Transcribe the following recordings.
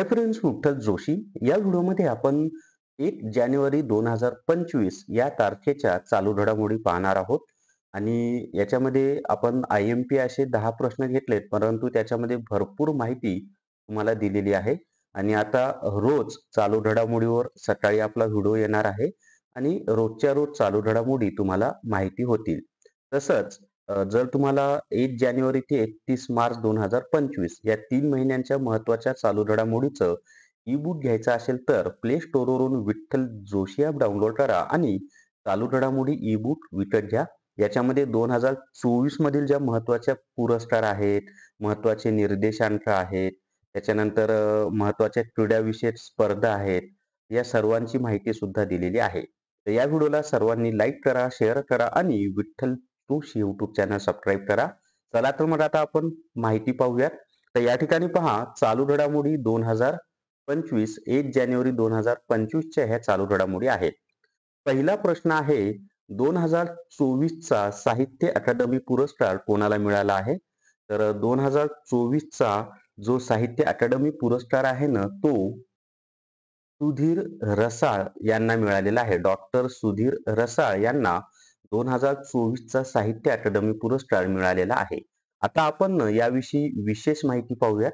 Hi friends, Vitthal Joshi. या व्हिडिओमध्ये आपण 1 जानेवारी 2025 या तारखेच्या चालू घडामोडी पाहणार आहोत. आणि याच्यामध्ये आपण IMP असे 10 प्रश्न घेतलेत, परंतु त्याच्यामध्ये भरपूर माहिती तुम्हाला दिलेली आहे. आणि आता रोज चालू घडामोडीवर सकाळी आपला व्हिडिओ येणार आहे आणि रोजच्या रोज चालू घडामोडी तुम्हाला माहिती होतील. तसंच जर तुम्हाला 1 जानेवारी ते 31 मार्च 2025 या 3 महिन्यांच्या महत्त्वाच्या चालू घडामोडीचं ई-बुक घ्यायचं असेल तर प्ले स्टोअरवरून विठ्ठल जोशी ॲप डाउनलोड करा आणि चालू घडामोडी ई-बुक विकत घ्या. याच्यामध्ये 2024 मधील ज्या महत्त्वाच्या पुरस्कार आहेत, महत्त्वाचे निर्देशांक आहेत, त्याच्यानंतर महत्त्वाच्या क्रीडाविषयक स्पर्धा आहेत, या सर्वांची माहिती सुद्धा दिलेली आहे. तर या व्हिडिओला सर्वांनी लाईक करा, शेअर करा आणि Vitthal Joshi YouTube channel subscribe करा. चला तर मग आता आपण माहिती पाहूयात. तर या ठिकाणी पहा, चालू घडामोडी 2025 1 जानेवारी 2025 च्या ह्या चालू घडामोडी आहेत. पहिला प्रश्न आहे, 2024 चा साहित्य अकादमी पुरस्कार कोणाला मिळाला आहे? तर 2024 चा जो साहित्य अकादमी पुरस्कार आहे ना, तो सुधीर रसाळ यांना मिळालेला आहे. डॉक्टर सुधीर रसाळ यांना 2024 चा साहित्य अकादमी पुरस्कार मिळालेला आहे. आता आपण ना याविषयी विशेष माहिती पाहूयात.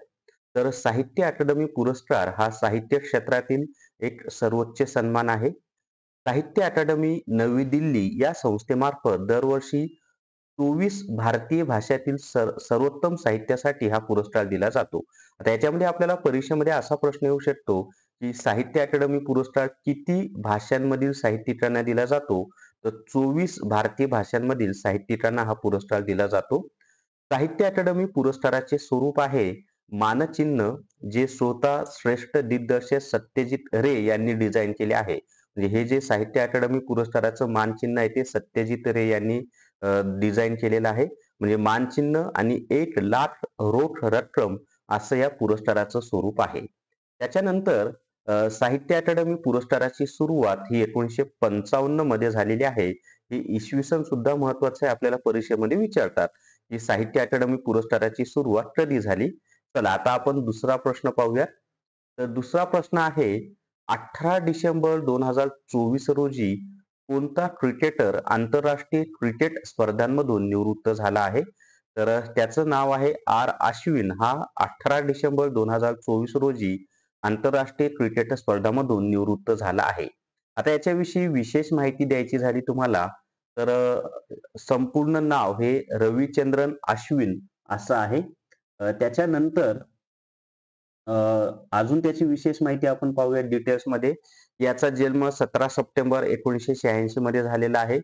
तर साहित्य अकादमी पुरस्कार हा साहित्य क्षेत्रातील एक सर्वोच्च सन्मान आहे. साहित्य अकादमी नवी दिल्ली या संस्थेमार्फत दरवर्षी 24 भारतीय भाषातील सर्वोत्तम साहित्यासाठी हा पुरस्कार दिला जातो. आता याच्यामध्ये आपल्याला परीक्षेमध्ये असा प्रश्न येऊ शकतो, की साहित्य अकादमी पुरस्कार किती भाषांमधील साहित्यिकांना दिला जातो? तर 24 भारतीय भाषांमधील साहित्यिकांना हा पुरस्कार दिला जातो. साहित्य अकादमी पुरस्काराचे स्वरूप आहे मानचिन्ह, जे स्वतः श्रेष्ठ दिग्दर्शक सत्यजित रे यांनी डिझाइन केले आहे. म्हणजे हे जे साहित्य अकादमी पुरस्काराचं मानचिन्ह आहे ते सत्यजित रे यांनी डिझाइन केलेलं आहे. म्हणजे मानचिन्ह आणि 1,00,000 रोख रक्कम असं या पुरस्काराचं स्वरूप आहे. त्याच्यानंतर साहित्य अकादमी पुरस्काराची सुरुवात ही 1955 मध्ये झालेली आहे. ही इसवी सन सुद्धा महत्वाचं आहे, आपल्याला परीक्षेमध्ये विचारतात, की साहित्य अकादमी पुरस्काराची सुरुवात कधी झाली? चला आता आपण दुसरा प्रश्न पाहूयात. तर दुसरा प्रश्न आहे, 18 डिसेंबर 2024 रोजी कोणता क्रिकेटर आंतरराष्ट्रीय क्रिकेट स्पर्धांमधून निवृत्त झाला आहे? तर त्याचं नाव आहे अश्विन. हा 18 डिसेंबर 2024 रोजी आंतरराष्ट्रीय क्रिकेट स्पर्धांमधून निवृत्त झाला आहे. आता याच्याविषयी विशेष माहिती द्यायची झाली तुम्हाला, तर संपूर्ण नाव हे रविचंद्रन अश्विन असं आहे. त्याच्यानंतर अ, अजून त्याची विशेष माहिती आपण पाहूया डिटेल्समध्ये. याचा जन्म 17 सप्टेंबर 1986 मध्ये झालेला आहे.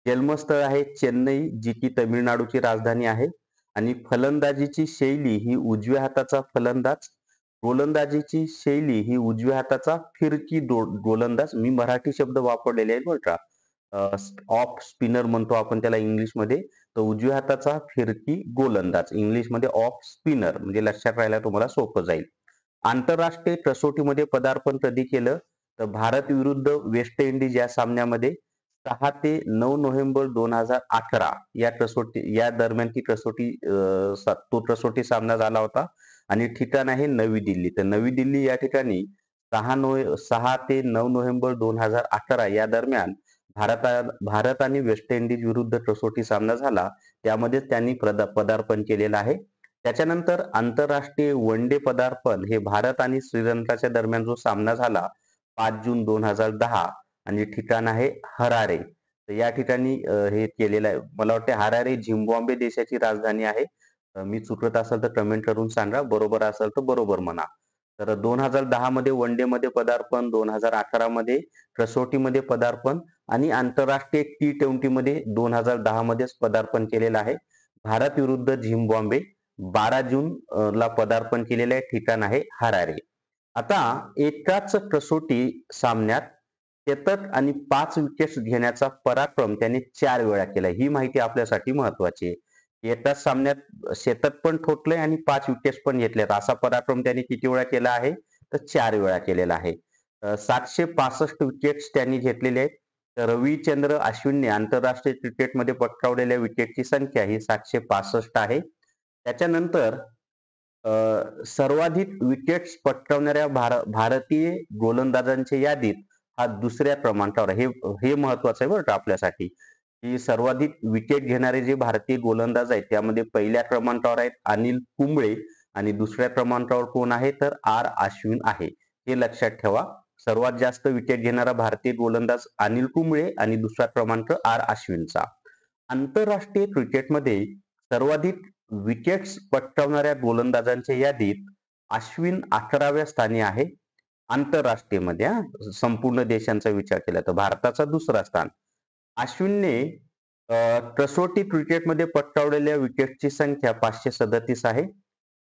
जन्मस्थळ आहे चेन्नई, जी की तमिळनाडूची राजधानी आहे. आणि फलंदाजीची शैली ही उजव्या हाताचा फलंदाज. गोलंदाजीची शैली ही उजव्या हाताचा फिरकी गोलंदाज. मी मराठी शब्द वापरलेले आहेत बरं का. ऑफ स्पिनर म्हणतो आपण त्याला इंग्लिशमध्ये. तर उजव्या हाताचा फिरकी गोलंदाज, इंग्लिशमध्ये ऑफ स्पिनर, म्हणजे लक्षात राहायला तुम्हाला सोपं जाईल. आंतरराष्ट्रीय कसोटीमध्ये पदार्पण कधी केलं? तर भारत विरुद्ध वेस्ट इंडिज या सामन्यामध्ये 6 ते 9 नोव्हेंबर 2011 या दरम्यान ती कसोटी तो कसोटी सामना झाला होता. आणि ठिकाण आहे नवी दिल्ली. तर नवी दिल्ली या ठिकाणी 6 ते 9 नोव्हेंबर 2011 या दरम्यान भारत आणि वेस्ट इंडिज विरुद्ध कसोटी सामना झाला. त्यामध्ये त्यांनी पदार्पण केलेलं आहे. त्याच्यानंतर आंतरराष्ट्रीय वन डे पदार्पण हे भारत आणि श्रीलंकाच्या दरम्यान जो सामना झाला 5 जून 2010 आणि ठिकाण आहे हरारे. तर या ठिकाणी हे केलेलं आहे. मला वाटते हरारे झिम्बाब्वे देशाची राजधानी आहे. मी चुकत असेल तर कमेंट करून सांगा. बरोबर असेल तर बरोबर म्हणा. तर 2010 मध्ये वन डे मध्ये पदार्पण, 2011 मध्ये कसोटीमध्ये पदार्पण आणि आंतरराष्ट्रीय T20 मध्ये 2010 मध्येच पदार्पण केलेलं आहे. भारत विरुद्ध झिम्बाब्वे 12 जून ला पदार्पण केलेलं आहे. ठिकाण आहे हरारे. आता एकाच कसोटी सामन्यात शतक आणि 5 विकेट्स घेण्याचा पराक्रम त्याने 4 वेळा केला. ही माहिती आपल्यासाठी महत्वाची आहे. एकाच सामन्यात शतक पण ठोकलंय आणि 5 विकेट्स पण घेतल्यात. असा पराक्रम त्याने किती वेळा केला आहे? तर 4 वेळा केलेला आहे. 765 विकेट्स त्यांनी घेतलेले आहेत. तर रविचंद्र अश्विनने आंतरराष्ट्रीय क्रिकेटमध्ये पटकावलेल्या विकेटची संख्या ही 765 आहे. त्याच्यानंतर सर्वाधिक विकेट्स पटकावणाऱ्या भारतीय गोलंदाजांच्या यादीत हा दुसऱ्या क्रमांकावर आहे. हे हे महत्वाचं आहे बरं का आपल्यासाठी, की सर्वाधिक विकेट घेणारे जे भारतीय गोलंदाज आहेत त्यामध्ये पहिल्या क्रमांकावर आहेत अनिल कुंबळे आणि दुसऱ्या क्रमांकावर कोण आहे तर आर अश्विन आहे. हे लक्षात ठेवा. सर्वात जास्त विकेट घेणारा भारतीय गोलंदाज अनिल कुंबळे आणि दुसरा क्रमांक आर अश्विनचा. आंतरराष्ट्रीय क्रिकेटमध्ये सर्वाधिक विकेट्स पटकावणाऱ्या गोलंदाजांच्या यादीत अश्विन 11व्या स्थानी आहे. आंतरराष्ट्रीयमध्ये संपूर्ण देशांचा विचार केला तर भारताचा दुसरा स्थान. अश्विनने कसोटी क्रिकेटमध्ये पटकावलेल्या विकेटची संख्या 537 आहे.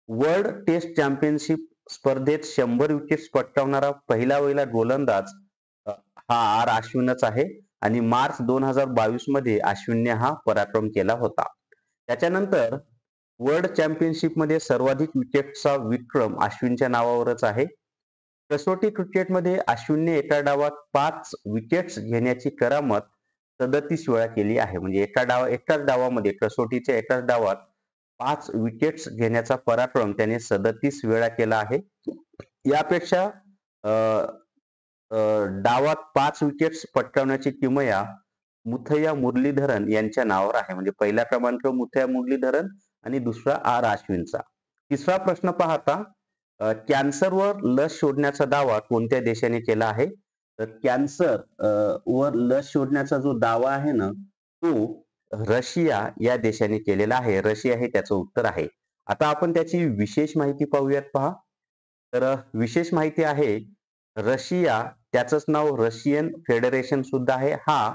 वर्ल्ड टेस्ट चॅम्पियनशिप स्पर्धेत 100 विकेट्स पटकावणारा पहिला गोलंदाज अ, हा आर अश्विनच आहे आणि मार्च 2022 मध्ये अश्विनने हा पराक्रम केला होता. त्याच्यानंतर वर्ल्ड चॅम्पियनशिपमध्ये सर्वाधिक विकेटचा विक्रम अश्विनच्या नावावरच आहे. कसोटी क्रिकेटमध्ये अश्विनने एका डावात 5 विकेट्स घेण्याची करामत 37 वेळा केली आहे. म्हणजे एकाच डावामध्ये कसोटीच्या एकाच डावात 5 विकेट्स घेण्याचा पराक्रम त्याने 37 वेळा केला आहे. यापेक्षा अ, अ, डावात 5 विकेट्स पटकावण्याची किमया मुथय्या मुरलीधरन यांच्या नावावर आहे. म्हणजे पहिला क्रमांक मुथय्या मुरलीधरन आणि दुसरा आर अश्विनचा. तिसरा प्रश्न पाहता कॅन्सरवर लस शोधण्याचा दावा कोणत्या देशाने केला आहे? तर कॅन्सर वर लस शोधण्याचा जो दावा आहे ना, तो रशिया या देशाने केलेला आहे. रशिया हे त्याचं उत्तर आहे. आता आपण त्याची विशेष माहिती पाहूयात पहा. तर विशेष माहिती आहे, रशिया त्याचंच नाव रशियन फेडरेशन सुद्धा आहे. हा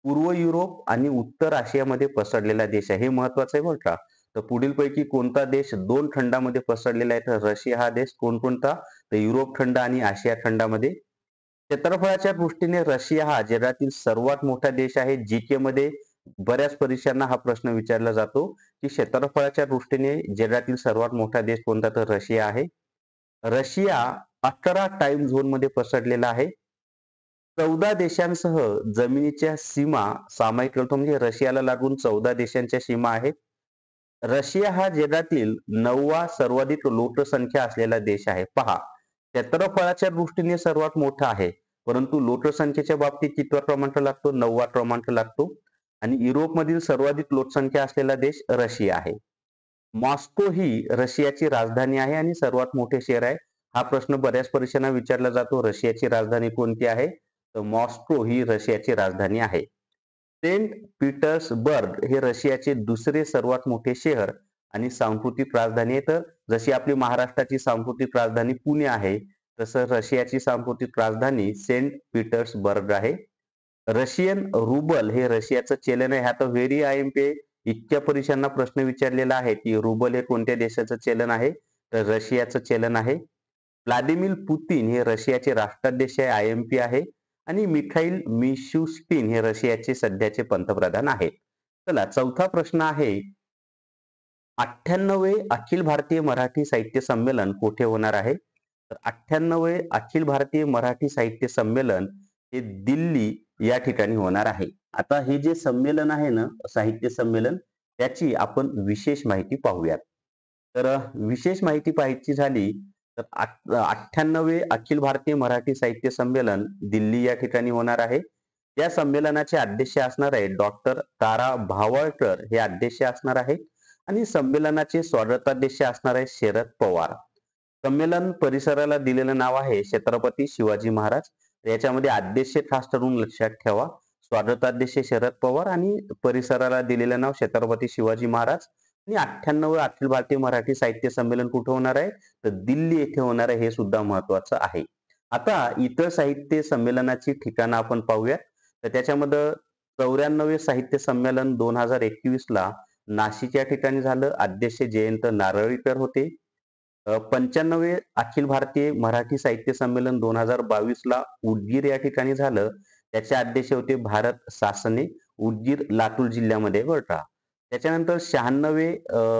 पूर्व युरोप आणि उत्तर आशियामध्ये पसरलेला देश आहे. हे महत्वाचं आहे बरं का. तर पुढीलपैकी कोणता देश 2 खंडामध्ये पसरलेला आहे? तर रशिया हा देश. कोणकोणता? तर युरोप खंड आणि आशिया खंडामध्ये. क्षेत्रफळाच्या दृष्टीने रशिया हा जगातील सर्वात मोठा देश आहे. जी मध्ये बऱ्याच परीक्षांना हा प्रश्न विचारला जातो, की क्षेत्रफळाच्या दृष्टीने जगातील सर्वात मोठा देश कोणता? तर रशिया आहे. रशिया 11 टाइम झोनमध्ये पसरलेला आहे. 14 देशांसह जमिनीच्या सीमा सामायिक करतो म्हणजे रशियाला लागून 14 देशांच्या सीमा आहेत. रशिया हा जगातील 9वा सर्वाधिक लोकसंख्या असलेला देश आहे. पहा, क्षेत्रफळाच्या दृष्टीने सर्वात मोठा आहे, परंतु लोकसंख्येच्या बाबतीत कितवा क्रमांक लागतो? 9वा क्रमांक लागतो. आणि युरोपमधील सर्वाधिक लोकसंख्या असलेला देश रशिया आहे. मॉस्को ही रशियाची राजधानी आहे आणि सर्वात मोठे शहर आहे. हा प्रश्न बऱ्याच परीक्षांना विचारला जातो. रशियाची राजधानी कोणती आहे? तर मॉस्को ही रशियाची राजधानी आहे. सेंट पीटर्सबर्ग हे रशियाचे दुसरे सर्वात मोठे शहर आणि सांस्कृतिक राजधानी आहे. तर जशी आपली महाराष्ट्राची सांस्कृतिक राजधानी पुणे आहे, तसं रशियाची सांस्कृतिक राजधानी सेंट पीटर्सबर्ग आहे. रशियन रुबल हे रशियाचं चलन आहे. आता व्हेरी IMP इतक्या परीक्षांना प्रश्न विचारलेला आहे, की रुबल हे कोणत्या देशाचं चलन आहे? तर रशियाचं चलन आहे. व्लादिमीर पुतिन हे रशियाचे राष्ट्राध्यक्ष आहे, IMP आहे. आणि मिखाईल मिशुस्तिन हे रशियाचे सध्याचे पंतप्रधान आहेत. चला, चौथा प्रश्न आहे, 98वे अखिल भारतीय मराठी साहित्य संमेलन कुठे होणार आहे? तर 98वे अखिल भारतीय मराठी साहित्य संमेलन हे दिल्ली या ठिकाणी होणार आहे. आता हे जे संमेलन आहे ना, साहित्य संमेलन, त्याची आपण विशेष माहिती पाहूयात. तर विशेष माहिती पाहायची झाली तर 98वे अखिल भारतीय मराठी साहित्य संमेलन दिल्ली या ठिकाणी होणार आहे. या संमेलनाचे अध्यक्ष असणार आहे डॉक्टर तारा भावळकर हे अध्यक्ष असणार आहेत आणि संमेलनाचे स्वागताध्यक्ष असणार आहे शरद पवार. संमेलन परिसराला दिलेलं नाव आहे छत्रपती शिवाजी महाराज. याच्यामध्ये अध्यक्ष खास करून लक्षात ठेवा. स्वागताध्यक्ष शरद पवार आणि परिसराला दिलेलं नाव छत्रपती शिवाजी महाराज. आणि 98वे अखिल भारतीय मराठी साहित्य संमेलन कुठे होणार आहे? तर दिल्ली येथे होणार आहे. हे सुद्धा महत्वाचं आहे. आता इतर साहित्य संमेलनाची ठिकाणं आपण पाहूयात. तर त्याच्यामध्ये 94वे साहित्य संमेलन 2021 ला नाशिक या ठिकाणी झालं. अध्यक्ष जयंत नारळीकर होते. 95वे अखिल भारतीय मराठी साहित्य संमेलन 2022 ला उदगीर या ठिकाणी झालं. त्याचे अध्यक्ष होते भारत सासने. उदगीर लातूर जिल्ह्यामध्ये बरं का. त्याच्यानंतर 96वे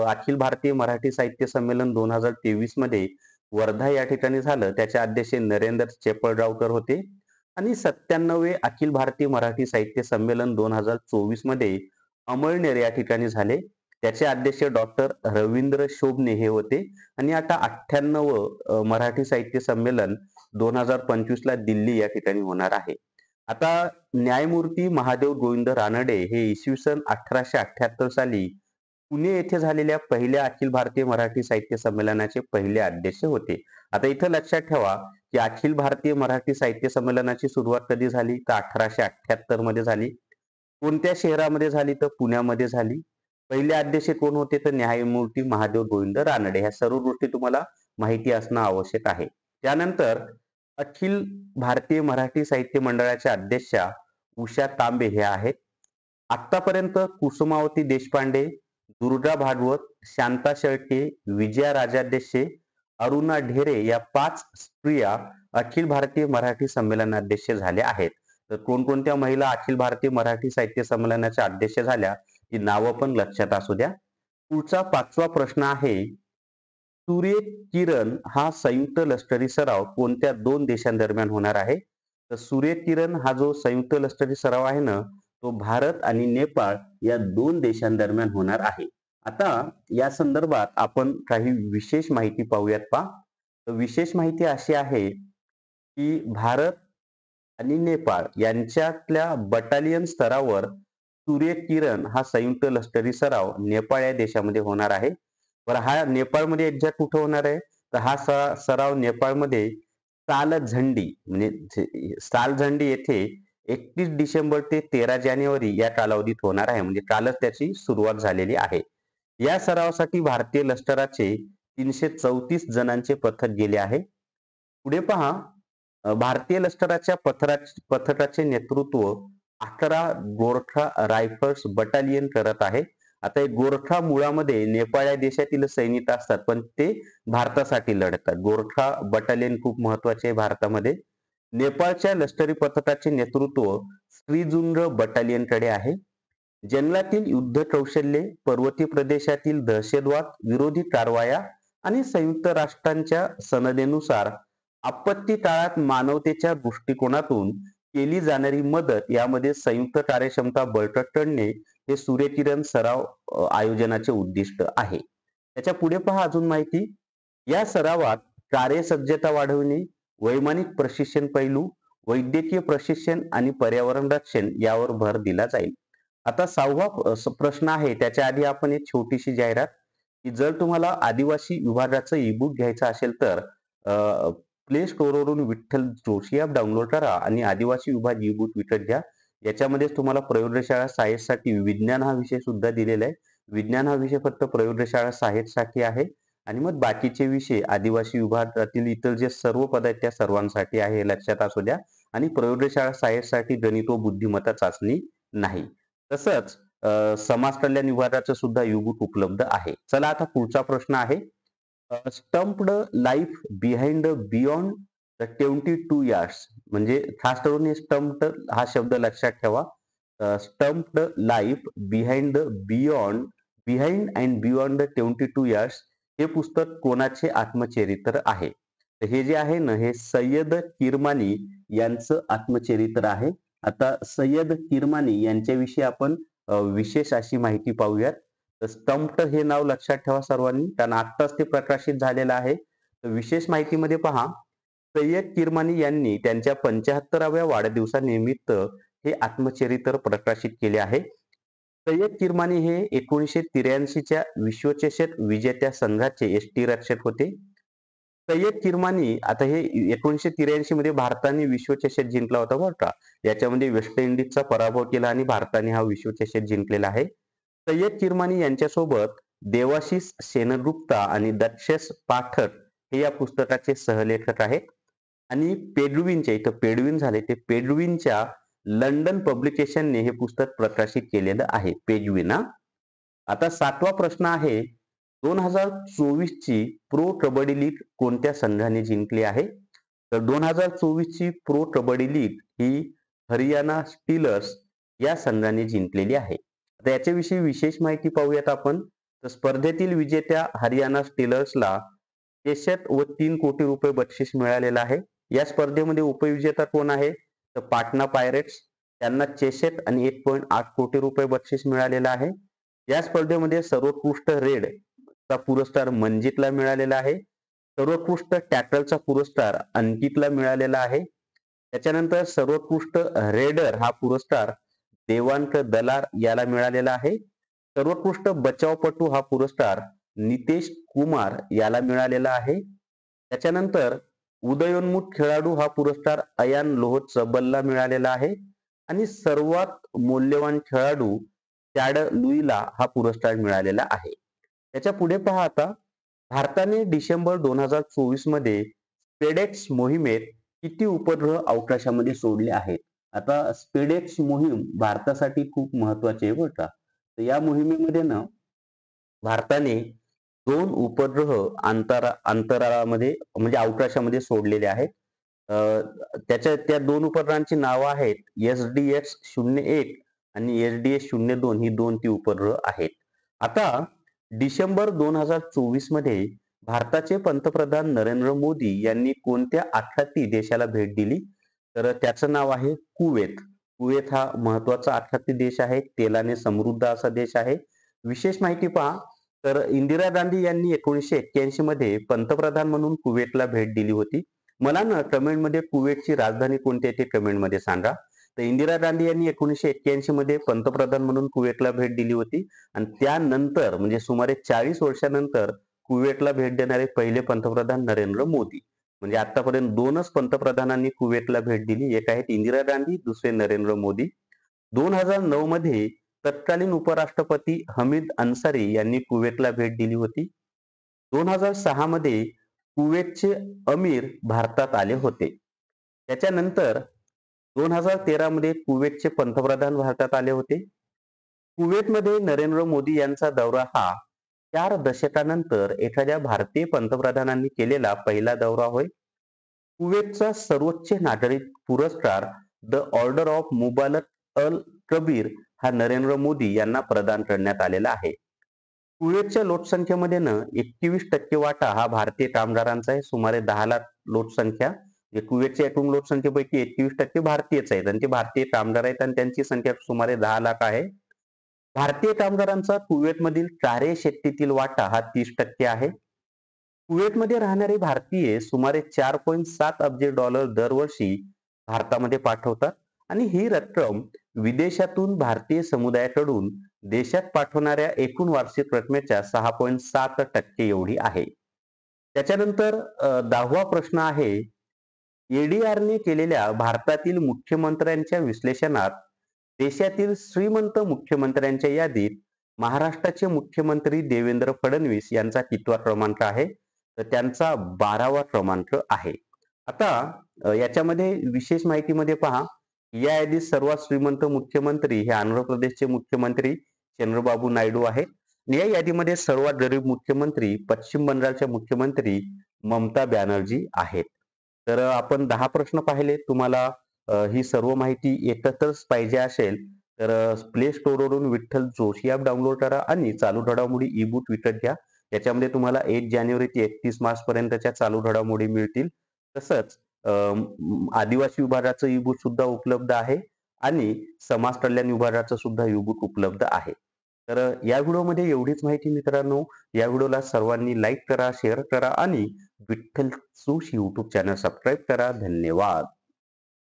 अखिल भारतीय मराठी साहित्य संमेलन 2023 मध्ये वर्धा या ठिकाणी झालं. त्याचे अध्यक्ष नरेंद्र चेपळगावकर होते. आणि 97वे अखिल भारतीय मराठी साहित्य संमेलन 2024 मध्ये अमळनेर या ठिकाणी झाले. त्याचे अध्यक्ष डॉक्टर रवींद्र शोभणे हे होते. आणि आता 98 मराठी साहित्य संमेलन 2025 ला दिल्ली या ठिकाणी होणार आहे. आता न्यायमूर्ती महादेव गोविंद रानडे हे इसवी सन 1878 साली पुणे येथे झालेल्या पहिल्या अखिल भारतीय मराठी साहित्य संमेलनाचे पहिले अध्यक्ष होते. आता इथं लक्षात ठेवा की अखिल भारतीय मराठी साहित्य संमेलनाची सुरुवात कधी झाली तर 1878 मध्ये झाली. कोणत्या शहरामध्ये झाली तर पुण्यामध्ये झाली. पहिले अध्यक्ष कोण होते तर न्यायमूर्ती महादेव गोविंद रानडे. ह्या सर्व गोष्टी तुम्हाला माहिती असणं आवश्यक आहे. त्यानंतर अखिल भारतीय मराठी साहित्य मंडळाच्या अध्यक्षा उषा तांबे हे आहेत. आतापर्यंत कुसुमावती देशपांडे, दुर्गा भागवत, शांता शेळके, विजया राजाध्यक्षे, अरुणा ढेरे या 5 स्त्रिया अखिल भारतीय मराठी संमेलनाध्यक्ष झाल्या आहेत. तर कोणकोणत्या महिला अखिल भारतीय मराठी साहित्य संमेलनाच्या अध्यक्ष झाल्या ही नावं पण लक्षात असू द्या. पुढचा 5वा प्रश्न आहे, सूर्यकिरण हा संयुक्त लष्करी सराव कोणत्या 2 देशांदरम्यान होणार आहे? तर सूर्यकिरण हा जो संयुक्त लष्करी सराव आहे ना, तो भारत आणि नेपाळ या 2 देशांदरम्यान होणार आहे. आता या संदर्भात आपण काही विशेष माहिती पाहूयात पहा. तर विशेष माहिती अशी आहे, की भारत आणि नेपाळ यांच्यातल्या बटालियन स्तरावर सूर्यकिरण हा संयुक्त लष्करी सराव नेपाळ या देशामध्ये होणार आहे. बरं, हा नेपाळमध्ये एक्झॅक्ट कुठं होणार आहे? तर हा सराव नेपाळमध्ये सालझंडी म्हणजे सालझंडी येथे 31 डिसेंबर ते 13 जानेवारी या कालावधीत होणार आहे. म्हणजे कालच त्याची सुरुवात झालेली आहे. या सरावासाठी भारतीय लष्कराचे 334 जणांचे पथक गेले आहे. पुढे पहा, भारतीय लष्कराच्या पथकाचे नेतृत्व 11 गोरखा रायफल्स बटालियन करत आहे. आता हे गोरखा मुळामध्ये नेपाळ या देशातील सैनिक असतात, पण ते भारतासाठी लढतात. गोरखा बटालियन खूप महत्वाचे आहे भारतामध्ये. नेपाळच्या लष्करी पथकाचे नेतृत्व श्रीजुंग बटालियनकडे आहे. जंगलातील युद्ध कौशल्ये, पर्वतीय प्रदेशातील दहशतवाद विरोधी कारवाया आणि संयुक्त राष्ट्रांच्या सनदेनुसार आपत्ती काळात मानवतेच्या दृष्टिकोनातून केली जाणारी मदत यामध्ये संयुक्त कार्यक्षमता बळकट करणे हे सूर्यकिरण सराव आयोजनाचे उद्दिष्ट आहे. त्याच्या पुढे पहा अजून माहिती. या सरावात कार्यसज्जता वाढवणे, वैमानिक प्रशिक्षण पैलू, वैद्यकीय प्रशिक्षण आणि पर्यावरण रक्षण यावर भर दिला जाईल. आता 6वा प्रश्न आहे. त्याच्या आधी आपण एक छोटीशी जाहिरात, की जर तुम्हाला आदिवासी विभागाचं ई-बुक घ्यायचं असेल तर प्ले स्टोअरवरून विठ्ठल जोशी ॲप डाउनलोड करा आणि आदिवासी विभाग ई-बुक विकत घ्या. याच्यामध्ये तुम्हाला प्रयोगशाळा सहाय्यकसाठी विज्ञान हा विषय सुद्धा दिलेला आहे. विज्ञान हा विषय फक्त प्रयोगशाळा सहाय्यकसाठी आहे आणि मग बाकीचे विषय आदिवासी विभागातील इतर जे सर्व पद आहेत त्या सर्वांसाठी आहे, हे लक्षात असू द्या. आणि प्रयोगशाळा सहाय्यकसाठी गणित व बुद्धिमत्ता चाचणी नाही. तसंच समाज कल्याण विभागाचं सुद्धा ई-बुक उपलब्ध आहे. चला आता पुढचा प्रश्न आहे. Stumped life behind beyond the 22 years म्हणजे खास करून हे स्टम्प्ड हा शब्द लक्षात ठेवा. Stumped life behind and beyond the 22 years हे पुस्तक कोणाचे आत्मचरित्र आहे? तर हे जे आहे ना, हे सय्यद किरमानी यांचं आत्मचरित्र आहे. आता सय्यद किरमानी यांच्याविषयी आपण विशेष अशी माहिती पाहूयात. तर स्टम्प्ड हे नाव लक्षात ठेवा सर्वांनी, कारण आत्ताच ते प्रकाशित झालेलं आहे. तर विशेष माहितीमध्ये पहा, सय्यद किरमानी यांनी त्यांच्या 75व्या वाढदिवसानिमित्त हे आत्मचरित्र प्रकाशित केले आहे. सय्यद किरमानी हे 1983च्या विश्वचषक विजेत्या संघाचे यष्टिरक्षक होते. सय्यद किरमानी आता हे 1983 मध्ये भारताने विश्वचषक जिंकला होता बरं का. याच्यामध्ये वेस्ट इंडिजचा पराभव केला आणि भारताने हा विश्वचषक जिंकलेला आहे. सय्यद किरमानी यांच्यासोबत देवाशीष सेनगुप्ता आणि दक्षेश पाठक हे या पुस्तकाचे सहलेखक आहेत. आणि पेड्रुविनच्या इथं पेड्रुविन झाले ते पेड्रुविनच्या लंडन पब्लिकेशनने हे पुस्तक प्रकाशित केलेलं आहे. पेड्रुविन. आता 7वा प्रश्न आहे. 2024 ची प्रो कबड्डी लीग कोणत्या संघाने जिंकली आहे? तर 2024 ची प्रो कबड्डी लीग ही हरियाणा स्टीलर्स या संघाने जिंकलेली आहे. आता याच्याविषयी विशेष माहिती पाहूयात आपण. तर स्पर्धेतील विजेत्या हरियाणा स्टीलर्सला 63 व 3 कोटी रुपये बक्षीस मिळालेलं आहे. या स्पर्धेमध्ये उपविजेता कोण आहे? तर पाटणा पायरेट्स. त्यांना 66 आणि 1.8 कोटी रुपये बक्षीस मिळालेलं आहे. या स्पर्धेमध्ये सर्वोत्कृष्ट रेड चा पुरस्कार मंजितला मिळालेला आहे. सर्वोत्कृष्ट टॅकलचा पुरस्कार अंकितला मिळालेला आहे. त्याच्यानंतर सर्वोत्कृष्ट रेडर हा पुरस्कार देवांक दलार याला मिळालेला आहे. सर्वोत्कृष्ट बचावपटू हा पुरस्कार नितेश कुमार याला मिळालेला आहे. त्याच्यानंतर उदयोन्मुख खेळाडू हा पुरस्कार अयान लोह चबलला मिळालेला आहे आणि सर्वात मौल्यवान खेळाडू चॅड लुईला हा पुरस्कार मिळालेला आहे. त्याच्या पुढे पहा आता, भारताने डिसेंबर 2024 मध्ये स्पेडेक्स मोहिमेत किती उपग्रह अवकाशामध्ये सोडले आहेत? आता स्पेडेक्स मोहीम भारतासाठी खूप महत्वाची आहे बरं का. तर या मोहिमेमध्ये ना भारताने 2 उपग्रह अंतराळामध्ये म्हणजे अवकाशामध्ये सोडलेले आहेत. अ, त्या 2 उपग्रहांची नावं आहेत SDX-01 आणि SDX-02 ही 2 ती उपग्रह आहेत. आता डिसेंबर 2024 मध्ये भारताचे पंतप्रधान नरेंद्र मोदी यांनी कोणत्या आखाती देशाला भेट दिली? तर त्याचं नाव आहे कुवेत. कुवेत हा महत्वाचा आखाती देश आहे. तेलाने समृद्ध असा देश आहे. विशेष माहिती पहा, तर इंदिरा गांधी यांनी 1981 मध्ये पंतप्रधान म्हणून कुवेतला भेट दिली होती. मला ना कमेंटमध्ये कुवेतची राजधानी कोणती आहे ते कमेंटमध्ये सांगा. तर इंदिरा गांधी यांनी 1981 मध्ये पंतप्रधान म्हणून कुवेतला भेट दिली होती आणि त्यानंतर म्हणजे सुमारे 40 वर्षानंतर कुवेतला भेट देणारे पहिले पंतप्रधान नरेंद्र मोदी. म्हणजे आतापर्यंत 2च पंतप्रधानांनी कुवेतला भेट दिली. एक आहेत इंदिरा गांधी, दुसरे नरेंद्र मोदी. 2009 मध्ये तत्कालीन उपराष्ट्रपती हमीद अन्सारी यांनी कुवेतला भेट दिली होती. 2006 मध्ये कुवेतचे अमीर भारतात आले होते. त्याच्यानंतर 2013 मध्ये कुवेतचे पंतप्रधान भारतात आले होते. कुवेतमध्ये नरेंद्र मोदी यांचा दौरा हा 4 दशकानंतर एखाद्या भारतीय पंतप्रधानांनी केलेला पहिला दौरा होय. कुवेतचा सर्वोच्च नागरिक पुरस्कार द ऑर्डर ऑफ मुबारक अल कबीर हा नरेंद्र मोदी यांना प्रदान करण्यात आलेला आहे. कुवेतच्या लोकसंख्येमध्ये ना 21% वाटा हा भारतीय कामगारांचा आहे. सुमारे 10 लाख लोकसंख्या, म्हणजे कुवेतच्या एकूण लोकसंख्येपैकी 21% भारतीयच आहेत आणि ते भारतीय कामगार आहेत आणि त्यांची संख्या सुमारे 10 लाख आहे. भारतीय कामगारांचा कुवेतमधील कार्यशक्तीतील वाटा हा 30% आहे. कुवेतमध्ये राहणारे भारतीय सुमारे 4.7 अब्ज डॉलर दरवर्षी भारतामध्ये पाठवतात आणि ही रक्कम विदेशातून भारतीय समुदायाकडून देशात पाठवणाऱ्या एकूण वार्षिक रकमेच्या 6.7% एवढी आहे. त्याच्यानंतर 10वा प्रश्न आहे, एडीआरने केलेल्या भारतातील मुख्यमंत्र्यांच्या विश्लेषणात देशातील श्रीमंत मुख्यमंत्र्यांच्या यादीत महाराष्ट्राचे मुख्यमंत्री देवेंद्र फडणवीस यांचा कितवा क्रमांक आहे? तर त्यांचा 12वा क्रमांक आहे. आता याच्यामध्ये विशेष माहितीमध्ये पहा, या यादीत सर्वात श्रीमंत मुख्यमंत्री हे आंध्र प्रदेशचे मुख्यमंत्री चंद्रबाबू नायडू आहेत. या यादीमध्ये सर्वात गरीब मुख्यमंत्री पश्चिम बंगालच्या मुख्यमंत्री ममता बॅनर्जी आहेत. तर आपण 10 प्रश्न पाहिले. तुम्हाला ही सर्व माहिती एकत्रच पाहिजे असेल तर प्ले स्टोअरवरून विठ्ठल जोशी ॲप डाउनलोड करा आणि चालू घडामोडी ई बुक विकत घ्या. याच्यामध्ये तुम्हाला 1 जानेवारी ते 31 मार्च पर्यंतच्या चालू घडामोडी मिळतील. तसंच आदिवासी विभागाचं ई बुक सुद्धा उपलब्ध आहे आणि समाज कल्याण विभागाचं सुद्धा ई बुक उपलब्ध आहे. तर या व्हिडिओमध्ये एवढीच माहिती मित्रांनो. या व्हिडिओला सर्वांनी लाईक करा, शेअर करा आणि Vitthal Joshi YouTube channel subscribe करा. धन्यवाद.